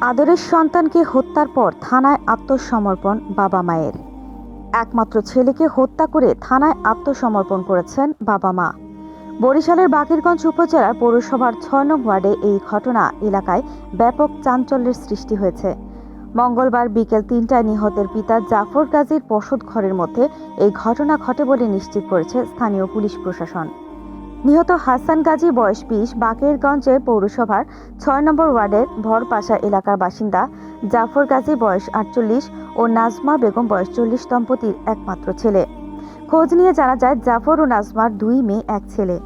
আদরের সন্তানকে হত্যার পর থানায় আত্মসমর্পণ বাবা মায়ের। একমাত্র ছেলেকে হত্যা করে থানায় আত্মসমর্পণ করেছেন বাবা মা। বরিশালের বাকেরগঞ্জ উপজেলার পৌরসভার ৬ নং ওয়ার্ডে এই ঘটনা এলাকায় ব্যাপক চাঞ্চল্যের সৃষ্টি হয়েছে। মঙ্গলবার বিকেল ৩টায় নিহতের পিতা জাফর গাজীর বসত ঘরের মধ্যে এই ঘটনা ঘটে বলে নিশ্চিত করেছে স্থানীয় পুলিশ প্রশাসন। নিহত হাসান গাজী বয়স ২০ বাকেরগঞ্জের পৌরসভার ৬ নম্বর ওয়ার্ডের ভরপাশা এলাকার বাসিন্দা। জাফর গাজী বয়স ৪৮ ও নাজমা বেগম বয়স ৪০ দম্পতির একমাত্র ছেলে। খোঁজ নিয়ে জানা যায় জাফর ও নাজমার ২ মেয়ে ১ ছেলে।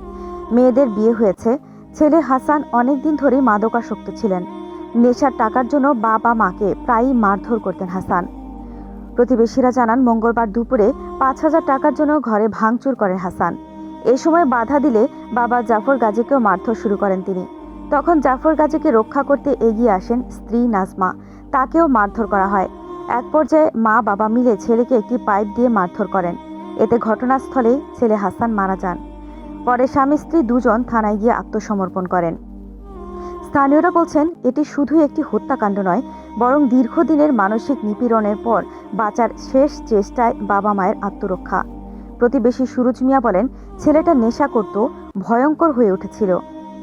মেয়েদের বিয়ে হয়েছে। ছেলে হাসান অনেকদিন ধরেই মাদকাসক্ত ছিলেন। নেশার টাকার জন্য বাবা মাকে প্রায়ই মারধর করতেন হাসান। প্রতিবেশীরা জানান মঙ্গলবার দুপুরে ৫,০০০ টাকার জন্য ঘরে ভাঙচুর করেন হাসান। এ সময় বাধা দিলে বাবা জাফর গাজীকেও মারধর শুরু করেন তিনি। তখন জাফর গাজীকে রক্ষা করতে এগিয়ে আসেন স্ত্রী নাজমা, তাকেও মারধর করা হয়। এক পর্যায়ে মা বাবা মিলে ছেলেকে একটি পাইপ দিয়ে মারধর করেন। এতে ঘটনাস্থলেই ছেলে হাসান মারা যান। পরে স্বামী স্ত্রী দুজন থানায় গিয়ে আত্মসমর্পণ করেন। স্থানীয়রা বলছেন এটি শুধু একটি হত্যাকাণ্ড নয়, বরং দীর্ঘদিনের মানসিক নিপীড়নের পর বাঁচার শেষ চেষ্টায় বাবা মায়ের আত্মরক্ষা। প্রতিবেশী সুরজ মিয়া বলেন, ছেলেটা নেশা করত, ভয়ঙ্কর হয়ে উঠেছিল।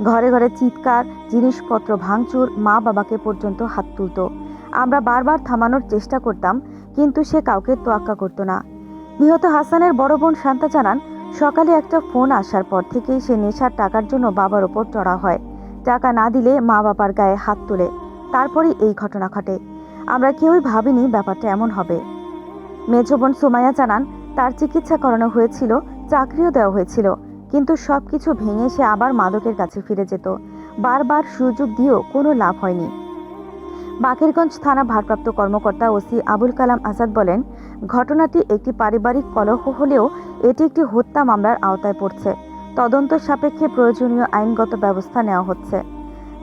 ঘরে ঘরে চিৎকার, জিনিসপত্র ভাঙচুর, মা বাবাকে পর্যন্ত হাত তুলত। আমরা বারবার থামানোর চেষ্টা করতাম, কিন্তু সে কাউকে তোয়াক্কা করত না। নিহত হাসানের বড় বোন শান্তা জানান, সকালে একটা ফোন আসার পর থেকেই সে নেশার টাকার জন্য বাবার ওপর চড়া হয়। টাকা না দিলে মা বাবার গায়ে হাত তোলে। তারপরেই এই ঘটনা ঘটে। আমরা কেউই ভাবিনি ব্যাপারটা এমন হবে। মেজ বোন সুমাইয়া জানান, তার চিকিৎসা করানো হয়েছিল, চাকরিও দেওয়া হয়েছিল, কিন্তু সবকিছু ভেঙে সে আবার মাদকের কাছে ফিরে যেত। বারবার সুযোগ দিয়েও কোনো লাভ হয়নি। বাকেরগঞ্জ থানা ভারপ্রাপ্ত কর্মকর্তা ওসি আবুল কালাম আজাদ বলেন, ঘটনাটি একটি পারিবারিক কলহ হলেও এটি একটি হত্যা মামলার আওতায় পড়ছে। তদন্ত সাপেক্ষে প্রয়োজনীয় আইনগত ব্যবস্থা নেওয়া হচ্ছে।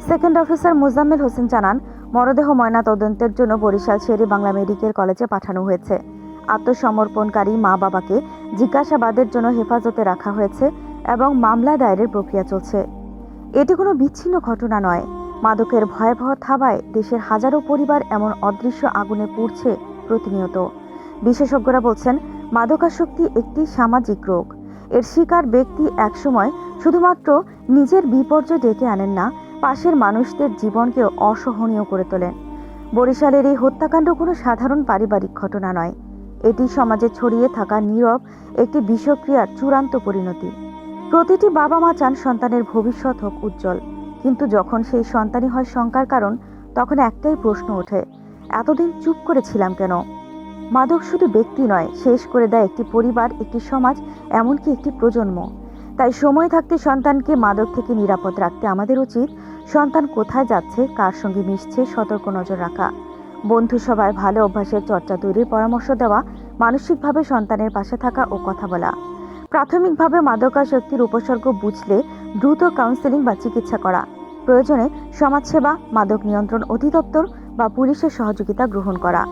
সেকেন্ড অফিসার মোজাম্মেল হোসেন জানান, মরদেহ ময়না তদন্তের জন্য বরিশাল শেরে বাংলা মেডিকেল কলেজে পাঠানো হয়েছে। আত্মসমর্পণকারী মা বাবাকে জিজ্ঞাসাবাদের জন্য হেফাজতে রাখা হয়েছে এবং মামলা দায়েরের প্রক্রিয়া চলছে। এটি কোনো বিচ্ছিন্ন ঘটনা নয়। মাদকের ভয়াবহ থাবায় দেশের হাজারো পরিবার এমন অদৃশ্য আগুনে পুড়ছে প্রতিনিয়ত। বিশেষজ্ঞরা বলছেন, মাদকাসক্তি একটি সামাজিক রোগ। এর শিকার ব্যক্তি একসময় শুধুমাত্র নিজের বিপর্যয় ডেকে আনেন না, পাশের মানুষদের জীবনকেও অসহনীয় করে তোলেন। বরিশালের এই হত্যাকাণ্ড কোনো সাধারণ পারিবারিক ঘটনা নয়। এটি সমাজে ছড়িয়ে থাকা নীরব একটি বিষক্রিয়ার চূড়ান্ত পরিণতি। প্রতিটি বাবা মা চান সন্তানের ভবিষ্যৎ হোক উজ্জ্বল, কিন্তু যখন সেই সন্তানই হয় শঙ্কার কারণ, তখন একটাই প্রশ্ন ওঠে, এতদিন চুপ করেছিলাম কেন? মাদক শুধু ব্যক্তি নয়, শেষ করে দেয় একটি পরিবার, একটি সমাজ, এমনকি একটি প্রজন্ম। তাই সময় থাকতে সন্তানকে মাদক থেকে নিরাপদ রাখতে আমাদের উচিত সন্তান কোথায় যাচ্ছে, কার সঙ্গে মিশছে, সতর্ক নজর রাখা। বন্ধু সভায় ভালো অভ্যাসের চর্চা তৈরির পরামর্শ দেওয়া, মানসিকভাবে সন্তানের পাশে থাকা ও কথা বলা। প্রাথমিকভাবে মাদকাসক্তির উপসর্গ বুঝলে দ্রুত কাউন্সেলিং বা চিকিৎসা করা। প্রয়োজনে সমাজসেবা, মাদক নিয়ন্ত্রণ অধিদপ্তর বা পুলিশের সহযোগিতা গ্রহণ করা।